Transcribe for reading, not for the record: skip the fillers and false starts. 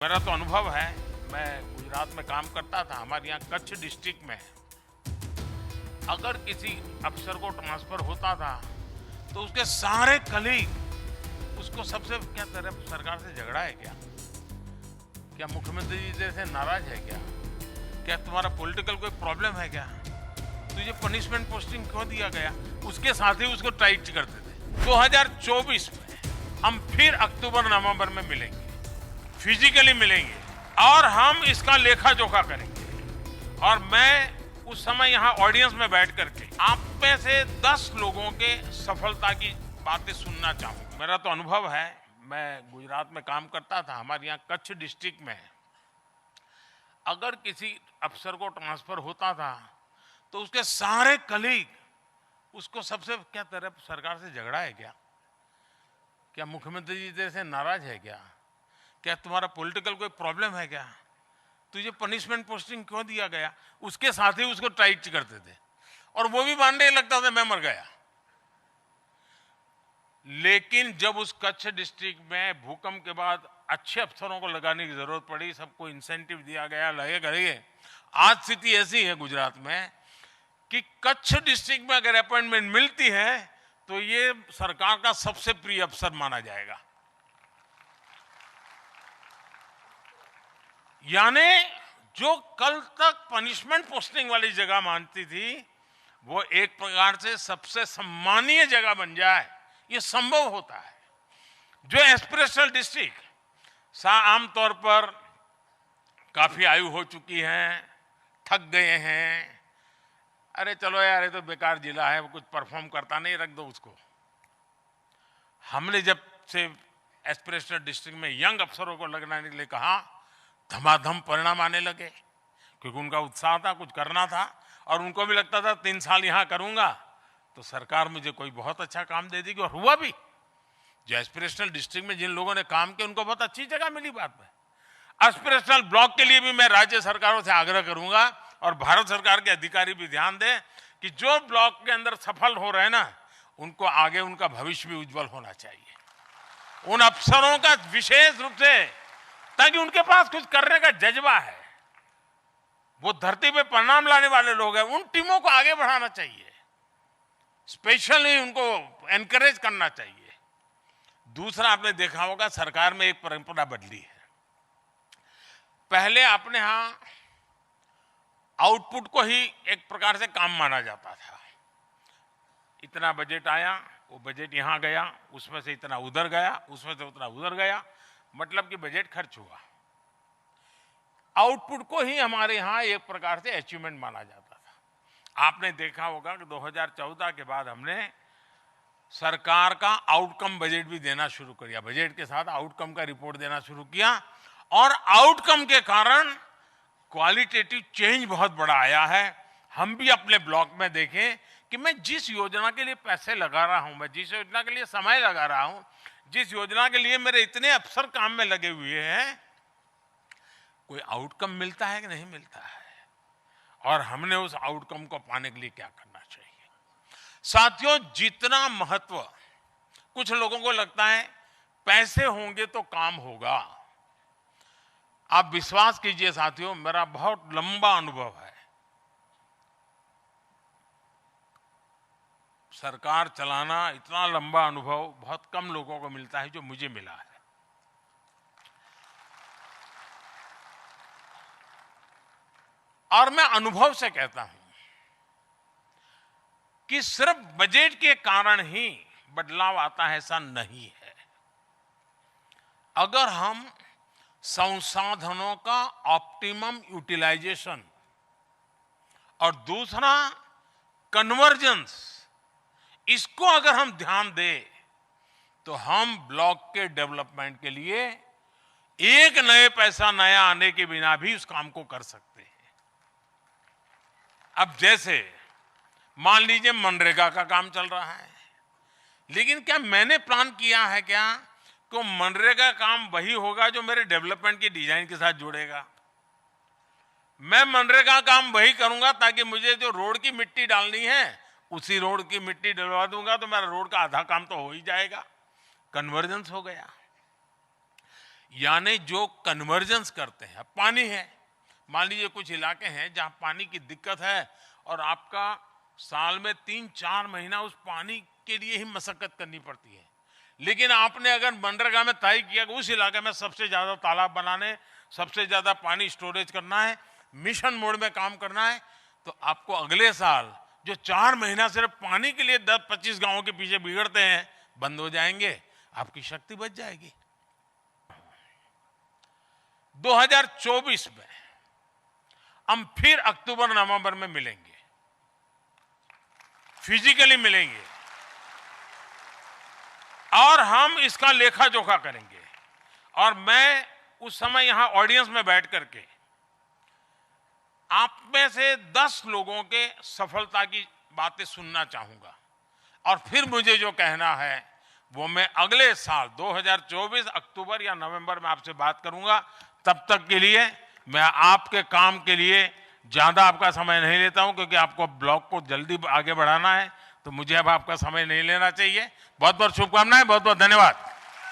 मेरा तो अनुभव है। मैं गुजरात में काम करता था। हमारे यहाँ कच्छ डिस्ट्रिक्ट में अगर किसी अफसर को ट्रांसफर होता था तो उसके सारे कलीग उसको सबसे क्या तेरे सरकार से झगड़ा है क्या? क्या मुख्यमंत्री जी तेरे से नाराज है क्या? क्या तुम्हारा पॉलिटिकल कोई प्रॉब्लम है क्या? तुझे पनिशमेंट पोस्टिंग क्यों दिया गया? उसके साथ ही उसको टाइट करते थे। 2024 में हम फिर अक्टूबर नवंबर में मिलेंगे, फिजिकली मिलेंगे और हम इसका लेखा जोखा करेंगे। और मैं उस समय यहाँ ऑडियंस में बैठ करके आप में से 10 लोगों के सफलता की बातें सुनना चाहूंगा। मेरा तो अनुभव है। मैं गुजरात में काम करता था। हमारे यहाँ कच्छ डिस्ट्रिक्ट में अगर किसी अफसर को ट्रांसफर होता था तो उसके सारे कलीग उसको सबसे क्या तेरे सरकार से झगड़ा है क्या? क्या मुख्यमंत्री जी तेरे से नाराज है क्या? क्या तुम्हारा पॉलिटिकल कोई प्रॉब्लम है क्या? तुझे पनिशमेंट पोस्टिंग क्यों दिया गया? उसके साथ ही उसको टाइट करते थे और वो भी मानने लगता था मैं मर गया। लेकिन जब उस कच्छ डिस्ट्रिक्ट में भूकंप के बाद अच्छे अफसरों को लगाने की जरूरत पड़ी, सबको इंसेंटिव दिया गया, लगे करिए। आज स्थिति ऐसी है गुजरात में कि कच्छ डिस्ट्रिक्ट में अगर अपॉइंटमेंट मिलती है तो ये सरकार का सबसे प्रिय अफसर माना जाएगा। यानी जो कल तक पनिशमेंट पोस्टिंग वाली जगह मानती थी वो एक प्रकार से सबसे सम्मानीय जगह बन जाए, ये संभव होता है। जो एस्पिरेशनल डिस्ट्रिक्ट आमतौर पर काफी आयु हो चुकी है, थक गए हैं, अरे चलो यार ये तो बेकार जिला है, वो कुछ परफॉर्म करता नहीं, रख दो उसको। हमने जब से एस्पिरेशनल डिस्ट्रिक्ट में यंग अफसरों को लगने के लिए कहा, धमाधम परिणाम आने लगे क्योंकि उनका उत्साह था, कुछ करना था और उनको भी लगता था 3 साल यहां करूंगा तो सरकार मुझे कोई बहुत अच्छा काम दे देगी। और हुआ भी। जो एस्पिरेशनल डिस्ट्रिक्ट में जिन लोगों ने काम किया उनको बहुत अच्छी जगह मिली। बाद में एस्पिरेशनल ब्लॉक के लिए भी मैं राज्य सरकारों से आग्रह करूंगा और भारत सरकार के अधिकारी भी ध्यान दें कि जो ब्लॉक के अंदर सफल हो रहे हैं ना, उनको आगे उनका भविष्य भी उज्जवल होना चाहिए। उन अफसरों का विशेष रूप से, ताकि उनके पास कुछ करने का जज्बा है, वो धरती पे परिणाम लाने वाले लोग हैं, उन टीमों को आगे बढ़ाना चाहिए, स्पेशली उनको एनकरेज करना चाहिए। दूसरा, आपने देखा होगा सरकार में एक परंपरा बदली है। पहले अपने यहां आउटपुट को ही एक प्रकार से काम माना जाता था। इतना बजट आया, वो बजट यहां गया, उसमें से इतना उधर गया, उसमें से उतना उधर गया, मतलब कि बजट खर्च हुआ। आउटपुट को ही हमारे यहां एक प्रकार से अचीवमेंट माना जाता था। आपने देखा होगा कि 2014 के बाद हमने सरकार का आउटकम बजट भी देना शुरू कर दिया। बजट के साथ आउटकम का रिपोर्ट देना शुरू किया और आउटकम के कारण क्वालिटेटिव चेंज बहुत बड़ा आया है। हम भी अपने ब्लॉक में देखें कि मैं जिस योजना के लिए पैसे लगा रहा हूं, मैं जिस योजना के लिए समय लगा रहा हूं, जिस योजना के लिए मेरे इतने अफसर काम में लगे हुए हैं, कोई आउटकम मिलता है कि नहीं मिलता है, और हमने उस आउटकम को पाने के लिए क्या करना चाहिए। साथियों, जितना महत्व कुछ लोगों को लगता है पैसे होंगे तो काम होगा, आप विश्वास कीजिए साथियों, मेरा बहुत लंबा अनुभव है। सरकार चलाना, इतना लंबा अनुभव बहुत कम लोगों को मिलता है जो मुझे मिला है। और मैं अनुभव से कहता हूं कि सिर्फ बजट के कारण ही बदलाव आता है, ऐसा नहीं है। अगर हम संसाधनों का ऑप्टिमम यूटिलाइजेशन और दूसरा कन्वर्जेंस, इसको अगर हम ध्यान दें तो हम ब्लॉक के डेवलपमेंट के लिए एक नए पैसा नया आने के बिना भी उस काम को कर सकते हैं। अब जैसे मान लीजिए मनरेगा का काम चल रहा है, लेकिन क्या मैंने प्लान किया है क्या कि मनरेगा काम वही होगा जो मेरे डेवलपमेंट की डिजाइन के साथ जुड़ेगा? मैं मनरेगा काम वही करूंगा ताकि मुझे जो रोड की मिट्टी डालनी है उसी रोड की मिट्टी डलवा दूंगा तो मेरा रोड का आधा काम तो हो ही जाएगा। कन्वर्जेंस हो गया। यानी जो कन्वर्जेंस करते हैं, पानी है, मान लीजिए कुछ इलाके हैं जहां पानी की दिक्कत है और आपका साल में 3-4 महीना उस पानी के लिए ही मशक्कत करनी पड़ती है, लेकिन आपने अगर मनरेगा में तय किया कि उस इलाके में सबसे ज्यादा तालाब बनाने, सबसे ज्यादा पानी स्टोरेज करना है, मिशन मोड में काम करना है, तो आपको अगले साल जो 4 महीना सिर्फ पानी के लिए 10-25 गांवों के पीछे बिगड़ते हैं बंद हो जाएंगे, आपकी शक्ति बच जाएगी। 2024 में हम फिर अक्टूबर नवंबर में मिलेंगे, फिजिकली मिलेंगे और हम इसका लेखा जोखा करेंगे। और मैं उस समय यहां ऑडियंस में बैठ करके आप में से 10 लोगों के सफलता की बातें सुनना चाहूंगा और फिर मुझे जो कहना है वो मैं अगले साल 2024 अक्टूबर या नवंबर में आपसे बात करूंगा। तब तक के लिए मैं आपके काम के लिए ज्यादा आपका समय नहीं लेता हूं, क्योंकि आपको ब्लॉक को जल्दी आगे बढ़ाना है, तो मुझे अब आपका समय नहीं लेना चाहिए। बहुत बहुत शुभकामनाएं, बहुत बहुत धन्यवाद।